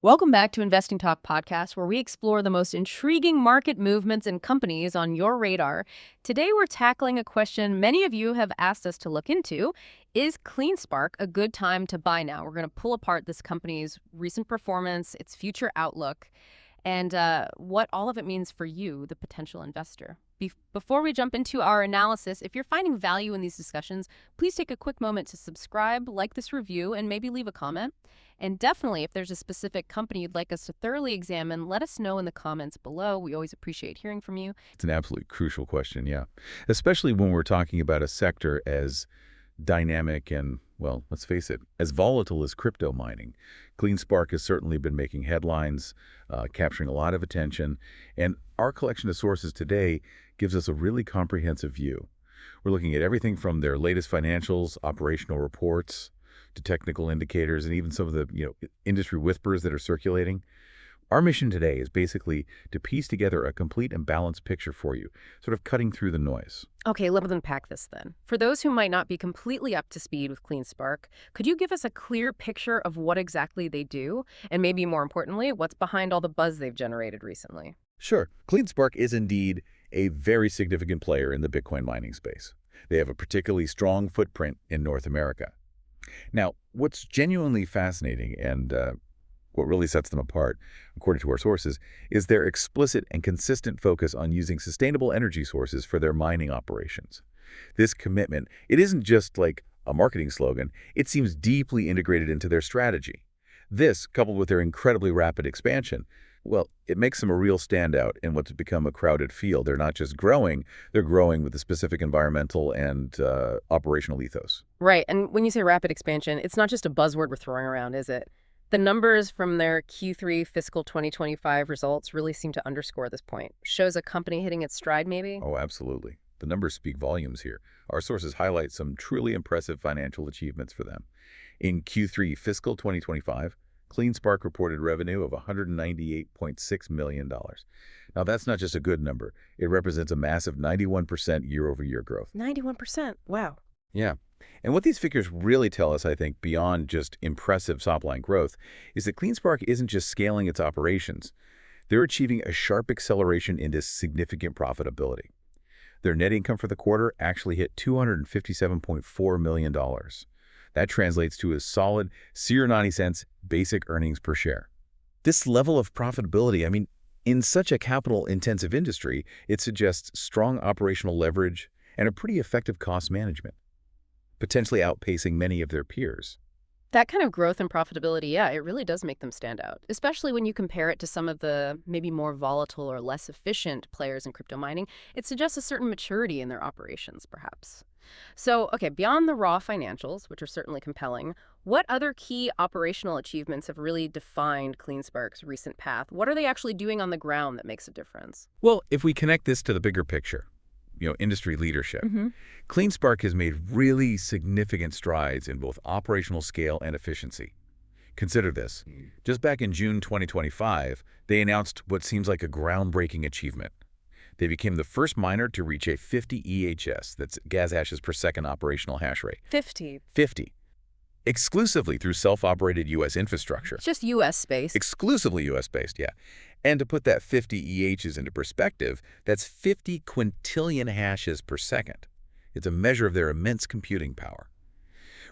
Welcome back to Investing Talk Podcast, where we explore the most intriguing market movements and companies on your radar. Today, we're tackling a question many of you have asked us to look into. Is CleanSpark a good time to buy now? We're going to pull apart this company's recent performance, its future outlook, and what all of it means for you, the potential investor. Before we jump into our analysis, if you're finding value in these discussions, please take a quick moment to subscribe, like this review, and maybe leave a comment. And definitely, if there's a specific company you'd like us to thoroughly examine, let us know in the comments below. We always appreciate hearing from you. It's an absolutely crucial question, yeah. Especially when we're talking about a sector as dynamic and, well, let's face it, as volatile as crypto mining. CleanSpark has certainly been making headlines, capturing a lot of attention, and our collection of sources today gives us a really comprehensive view. We're looking at everything from their latest financials, operational reports, to technical indicators, and even some of the industry whispers that are circulating. Our mission today is basically to piece together a complete and balanced picture for you, sort of cutting through the noise. Okay, let's unpack this then. For those who might not be completely up to speed with CleanSpark, could you give us a clear picture of what exactly they do? And maybe more importantly, what's behind all the buzz they've generated recently? Sure. CleanSpark is indeed a very significant player in the Bitcoin mining space. They have a particularly strong footprint in North America. Now, what's genuinely fascinating and what really sets them apart, according to our sources, is their explicit and consistent focus on using sustainable energy sources for their mining operations. This commitment, it isn't just like a marketing slogan, it seems deeply integrated into their strategy. This, coupled with their incredibly rapid expansion, well, it makes them a real standout in what's become a crowded field. They're not just growing, they're growing with a specific environmental and operational ethos. Right, and when you say rapid expansion, it's not just a buzzword we're throwing around, is it? The numbers from their Q3 fiscal 2025 results really seem to underscore this point. Shows a company hitting its stride, maybe? Oh, absolutely. The numbers speak volumes here. Our sources highlight some truly impressive financial achievements for them. In Q3 fiscal 2025, CleanSpark reported revenue of $198.6 million. Now, that's not just a good number. It represents a massive 91% year-over-year growth. 91%? Wow. Yeah. And what these figures really tell us, I think, beyond just impressive top-line growth, is that CleanSpark isn't just scaling its operations. They're achieving a sharp acceleration into significant profitability. Their net income for the quarter actually hit $257.4 million. That translates to a solid 90 cents basic earnings per share. This level of profitability, I mean, in such a capital-intensive industry, it suggests strong operational leverage and a pretty effective cost management, potentially outpacing many of their peers. That kind of growth and profitability, yeah, it really does make them stand out, especially when you compare it to some of the maybe more volatile or less efficient players in crypto mining. It suggests a certain maturity in their operations, perhaps. So, okay, beyond the raw financials, which are certainly compelling, what other key operational achievements have really defined CleanSpark's recent path? What are they actually doing on the ground that makes a difference? Well, if we connect this to the bigger picture, industry leadership, CleanSpark has made really significant strides in both operational scale and efficiency. Consider this. Just back in June 2025, they announced what seems like a groundbreaking achievement. They became the first miner to reach a 50 EHS, that's gas hashes per second operational hash rate. 50. 50. Exclusively through self-operated U.S. infrastructure. It's just U.S.-based. Exclusively U.S.-based, yeah. And to put that 50 EHs into perspective, that's 50 quintillion hashes per second. It's a measure of their immense computing power.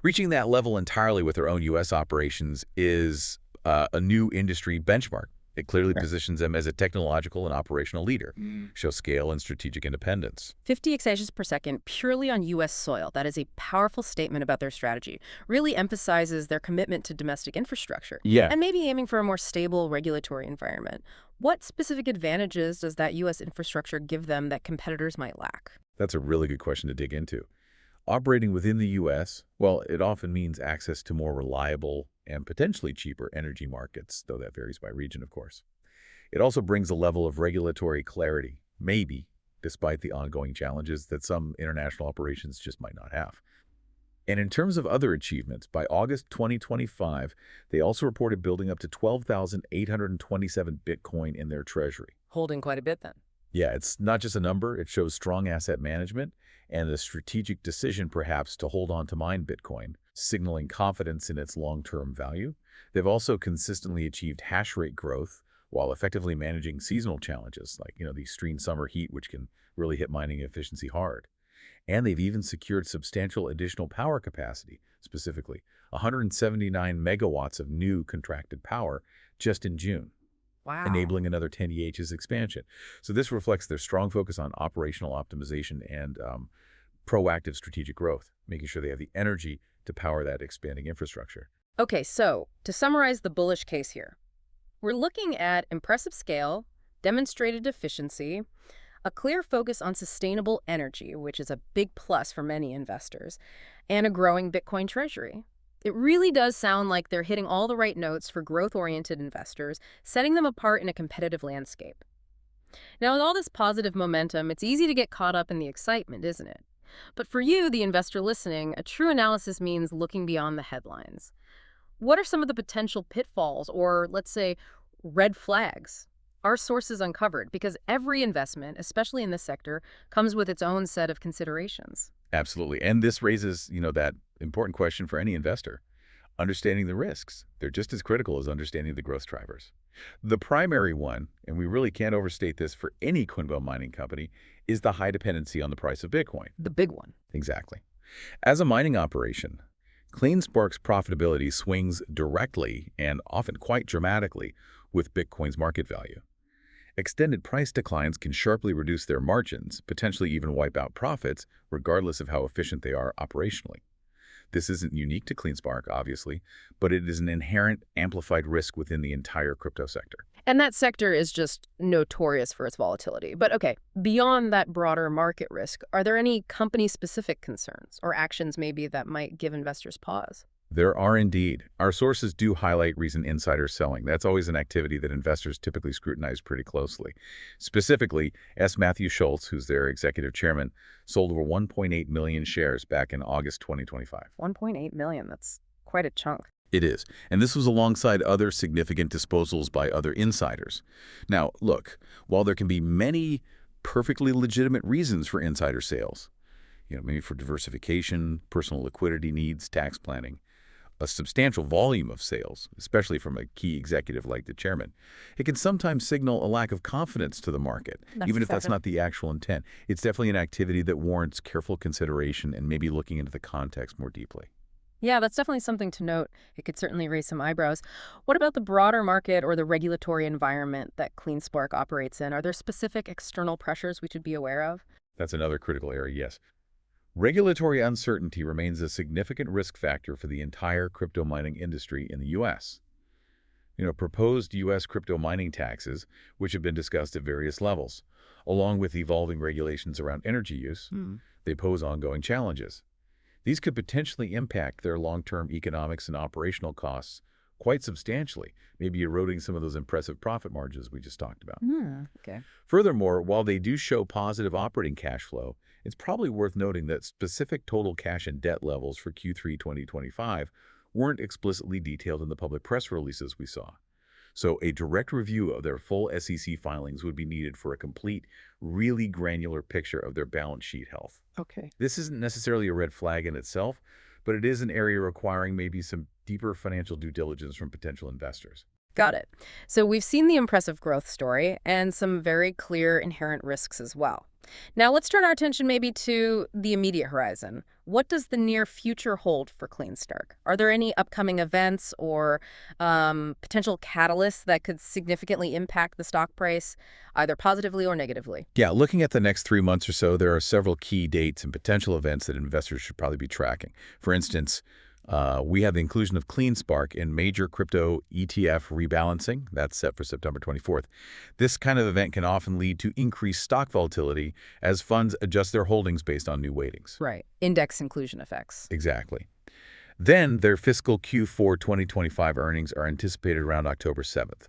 Reaching that level entirely with their own U.S. operations is a new industry benchmark. It clearly positions them as a technological and operational leader, shows scale and strategic independence. 50 exahashes per second purely on U.S. soil. That is a powerful statement about their strategy. Really emphasizes their commitment to domestic infrastructure. Yeah. And maybe aiming for a more stable regulatory environment. What specific advantages does that U.S. infrastructure give them that competitors might lack? That's a really good question to dig into. Operating within the U.S., well, it often means access to more reliable and potentially cheaper energy markets, though that varies by region, of course. It also brings a level of regulatory clarity, maybe, despite the ongoing challenges that some international operations just might not have. And in terms of other achievements, by August 2025, they also reported building up to 12,827 Bitcoin in their treasury. Holding quite a bit then. Yeah, it's not just a number. It shows strong asset management and the strategic decision, perhaps, to hold on to mine Bitcoin, signaling confidence in its long-term value. They've also consistently achieved hash rate growth while effectively managing seasonal challenges like, the extreme summer heat, which can really hit mining efficiency hard. And they've even secured substantial additional power capacity, specifically 179 megawatts of new contracted power just in June, Wow. enabling another 10 EH's expansion. So this reflects their strong focus on operational optimization and proactive strategic growth, making sure they have the energy to power that expanding infrastructure. Okay, so to summarize the bullish case here, we're looking at impressive scale, demonstrated efficiency, a clear focus on sustainable energy, which is a big plus for many investors, and a growing Bitcoin treasury. It really does sound like they're hitting all the right notes for growth-oriented investors, setting them apart in a competitive landscape. Now, with all this positive momentum, it's easy to get caught up in the excitement, isn't it? But for you, the investor listening, a true analysis means looking beyond the headlines. What are some of the potential pitfalls or, let's say, red flags our sources uncovered? Because every investment, especially in this sector, comes with its own set of considerations. Absolutely. And this raises, that important question for any investor. Understanding the risks. They're just as critical as understanding the growth drivers. The primary one, and we really can't overstate this for any Quinbo mining company, is the high dependency on the price of Bitcoin. The big one. Exactly. As a mining operation, CleanSpark's profitability swings directly and often quite dramatically with Bitcoin's market value. Extended price declines can sharply reduce their margins, potentially even wipe out profits, regardless of how efficient they are operationally. This isn't unique to CleanSpark, obviously, but it is an inherent amplified risk within the entire crypto sector. And that sector is just notorious for its volatility. But okay, beyond that broader market risk, are there any company-specific concerns or actions maybe that might give investors pause? There are indeed. Our sources do highlight recent insider selling. That's always an activity that investors typically scrutinize pretty closely. Specifically, S. Matthew Schultz, who's their executive chairman, sold over 1.8 million shares back in August 2025. 1.8 million, that's quite a chunk. It is. And this was alongside other significant disposals by other insiders. Now, look, while there can be many perfectly legitimate reasons for insider sales, maybe for diversification, personal liquidity needs, tax planning, a substantial volume of sales, especially from a key executive like the chairman, it can sometimes signal a lack of confidence to the market, even if that's not the actual intent. It's definitely an activity that warrants careful consideration and maybe looking into the context more deeply. Yeah, that's definitely something to note. It could certainly raise some eyebrows. What about the broader market or the regulatory environment that CleanSpark operates in? Are there specific external pressures we should be aware of? That's another critical area, yes. Regulatory uncertainty remains a significant risk factor for the entire crypto mining industry in the U.S. Proposed U.S. crypto mining taxes, which have been discussed at various levels, along with evolving regulations around energy use, they pose ongoing challenges. These could potentially impact their long-term economics and operational costs quite substantially, maybe eroding some of those impressive profit margins we just talked about. Okay. Furthermore, while they do show positive operating cash flow, it's probably worth noting that specific total cash and debt levels for Q3 2025 weren't explicitly detailed in the public press releases we saw. So a direct review of their full SEC filings would be needed for a complete, really granular picture of their balance sheet health. Okay. This isn't necessarily a red flag in itself, but it is an area requiring maybe some deeper financial due diligence from potential investors. Got it. So we've seen the impressive growth story and some very clear inherent risks as well. Now let's turn our attention maybe to the immediate horizon. What does the near future hold for CleanSpark? Are there any upcoming events or potential catalysts that could significantly impact the stock price, either positively or negatively? Yeah, looking at the next 3 months or so, there are several key dates and potential events that investors should probably be tracking. For instance, we have the inclusion of CleanSpark in major crypto ETF rebalancing. That's set for September 24th. This kind of event can often lead to increased stock volatility as funds adjust their holdings based on new weightings. Right. Index inclusion effects. Exactly. Then their fiscal Q4 2025 earnings are anticipated around October 7th.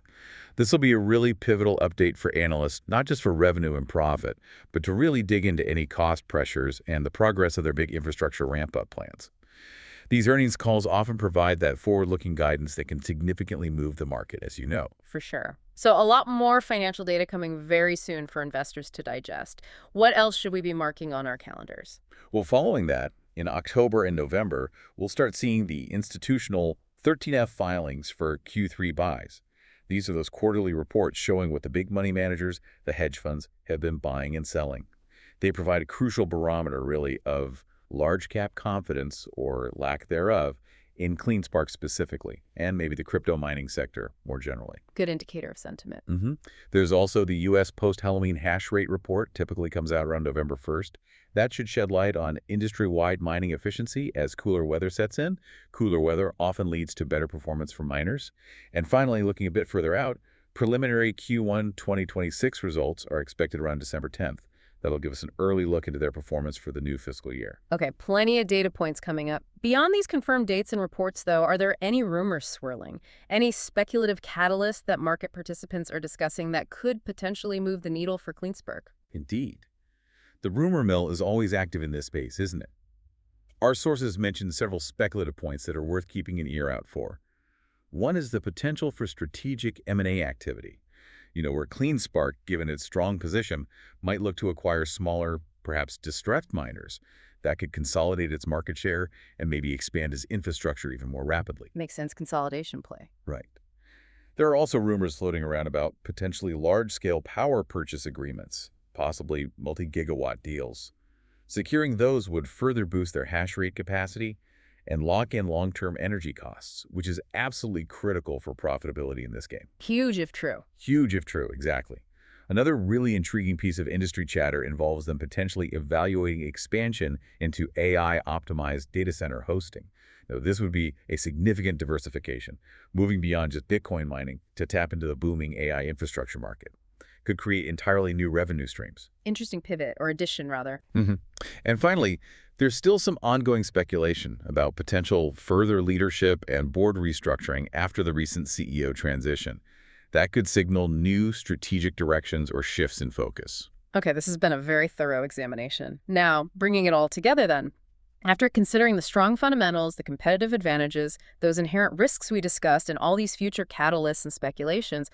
This will be a really pivotal update for analysts, not just for revenue and profit, but to really dig into any cost pressures and the progress of their big infrastructure ramp-up plans. These earnings calls often provide that forward-looking guidance that can significantly move the market, as you know. For sure. So a lot more financial data coming very soon for investors to digest. What else should we be marking on our calendars? Well, following that, in October and November, we'll start seeing the institutional 13F filings for Q3 buys. These are those quarterly reports showing what the big money managers, the hedge funds, have been buying and selling. They provide a crucial barometer, really, of large cap confidence or lack thereof in CleanSpark specifically, and maybe the crypto mining sector more generally. Good indicator of sentiment. There's also the U.S. post-Halloween hash rate report, typically comes out around November 1st. That should shed light on industry-wide mining efficiency as cooler weather sets in. Cooler weather often leads to better performance for miners. And finally, looking a bit further out, preliminary Q1 2026 results are expected around December 10th. That'll give us an early look into their performance for the new fiscal year. Okay, plenty of data points coming up. Beyond these confirmed dates and reports, though, are there any rumors swirling? Any speculative catalysts that market participants are discussing that could potentially move the needle for CleanSpark? Indeed. The rumor mill is always active in this space, isn't it? Our sources mentioned several speculative points that are worth keeping an ear out for. One is the potential for strategic M&A activity. Where CleanSpark, given its strong position, might look to acquire smaller, perhaps distressed miners. That could consolidate its market share and maybe expand its infrastructure even more rapidly. Makes sense, consolidation play. Right. There are also rumors floating around about potentially large-scale power purchase agreements, possibly multi-gigawatt deals. Securing those would further boost their hash rate capacity and lock in long-term energy costs, which is absolutely critical for profitability in this game. Huge if true. Huge if true, exactly. Another really intriguing piece of industry chatter involves them potentially evaluating expansion into AI-optimized data center hosting. Now, this would be a significant diversification, moving beyond just Bitcoin mining to tap into the booming AI infrastructure market. Could create entirely new revenue streams. Interesting pivot, or addition, rather. And finally, there's still some ongoing speculation about potential further leadership and board restructuring after the recent CEO transition. That could signal new strategic directions or shifts in focus. Okay, this has been a very thorough examination. Now, bringing it all together then. After considering the strong fundamentals, the competitive advantages, those inherent risks we discussed, and all these future catalysts and speculations,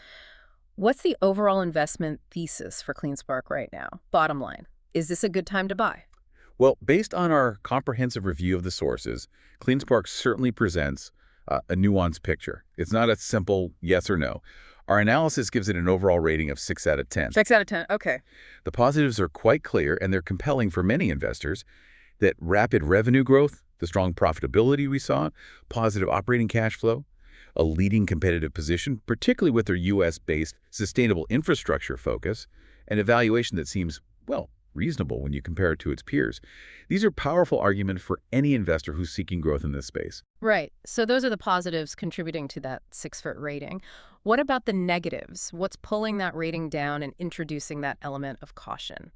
what's the overall investment thesis for CleanSpark right now? Bottom line, is this a good time to buy? Well, based on our comprehensive review of the sources, CleanSpark certainly presents a nuanced picture. It's not a simple yes or no. Our analysis gives it an overall rating of 6 out of 10. 6 out of 10, okay. The positives are quite clear, and they're compelling for many investors. That rapid revenue growth, the strong profitability we saw, positive operating cash flow, a leading competitive position, particularly with their U.S.-based sustainable infrastructure focus, and a valuation that seems, well, reasonable when you compare it to its peers. These are powerful arguments for any investor who's seeking growth in this space. Right. So those are the positives contributing to that 6-foot rating. What about the negatives? What's pulling that rating down and introducing that element of caution?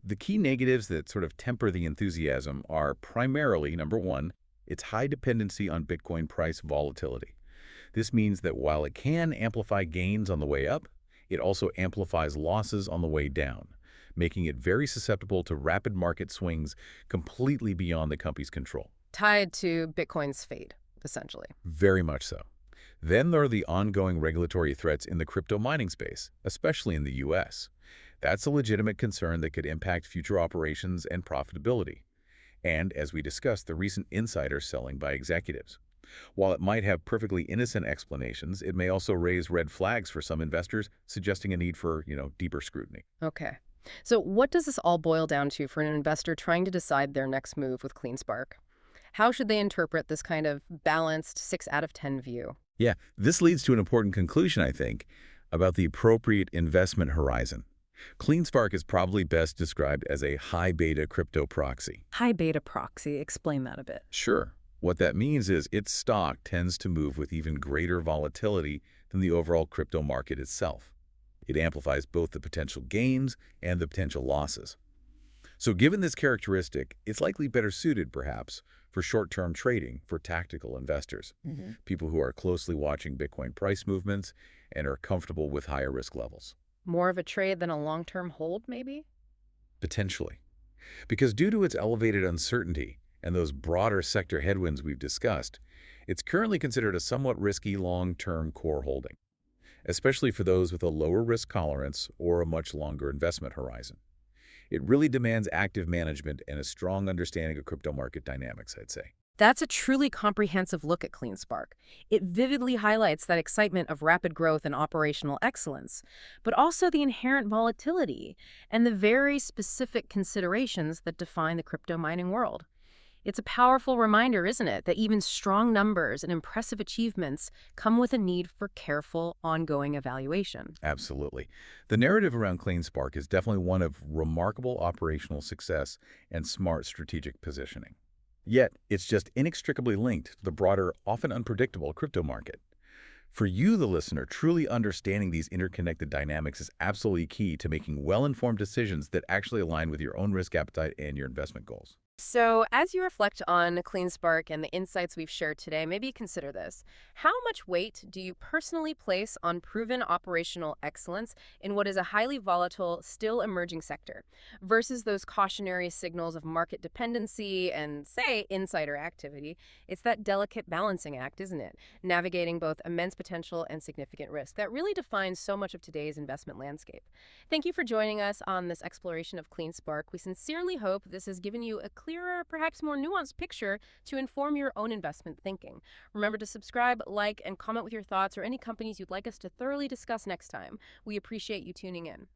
The key negatives that sort of temper the enthusiasm are primarily, number one, its high dependency on Bitcoin price volatility. This means that while it can amplify gains on the way up, it also amplifies losses on the way down, making it very susceptible to rapid market swings completely beyond the company's control. Tied to Bitcoin's fate, essentially. Very much so. Then there are the ongoing regulatory threats in the crypto mining space, especially in the U.S. That's a legitimate concern that could impact future operations and profitability. And, as we discussed, the recent insider selling by executives. While it might have perfectly innocent explanations, it may also raise red flags for some investors, suggesting a need for, deeper scrutiny. Okay. So what does this all boil down to for an investor trying to decide their next move with CleanSpark? How should they interpret this kind of balanced 6 out of 10 view? Yeah, this leads to an important conclusion, I think, about the appropriate investment horizon. CleanSpark is probably best described as a high beta crypto proxy. High beta proxy. Explain that a bit. Sure. What that means is its stock tends to move with even greater volatility than the overall crypto market itself. It amplifies both the potential gains and the potential losses. So given this characteristic, it's likely better suited, perhaps, for short-term trading for tactical investors, people who are closely watching Bitcoin price movements and are comfortable with higher risk levels. More of a trade than a long-term hold, maybe? Potentially. Because due to its elevated uncertainty and those broader sector headwinds we've discussed, it's currently considered a somewhat risky long-term core holding, especially for those with a lower risk tolerance or a much longer investment horizon. It really demands active management and a strong understanding of crypto market dynamics, I'd say. That's a truly comprehensive look at CleanSpark. It vividly highlights that excitement of rapid growth and operational excellence, but also the inherent volatility and the very specific considerations that define the crypto mining world. It's a powerful reminder, isn't it, that even strong numbers and impressive achievements come with a need for careful, ongoing evaluation. Absolutely. The narrative around CleanSpark is definitely one of remarkable operational success and smart strategic positioning. Yet, it's just inextricably linked to the broader, often unpredictable crypto market. For you, the listener, truly understanding these interconnected dynamics is absolutely key to making well-informed decisions that actually align with your own risk appetite and your investment goals. So, as you reflect on CleanSpark and the insights we've shared today, maybe consider this. How much weight do you personally place on proven operational excellence in what is a highly volatile, still emerging sector versus those cautionary signals of market dependency and, say, insider activity? It's that delicate balancing act, isn't it? Navigating both immense potential and significant risk that really defines so much of today's investment landscape. Thank you for joining us on this exploration of CleanSpark. We sincerely hope this has given you a clearer, perhaps more nuanced picture to inform your own investment thinking. Remember to subscribe, like, and comment with your thoughts or any companies you'd like us to thoroughly discuss next time. We appreciate you tuning in.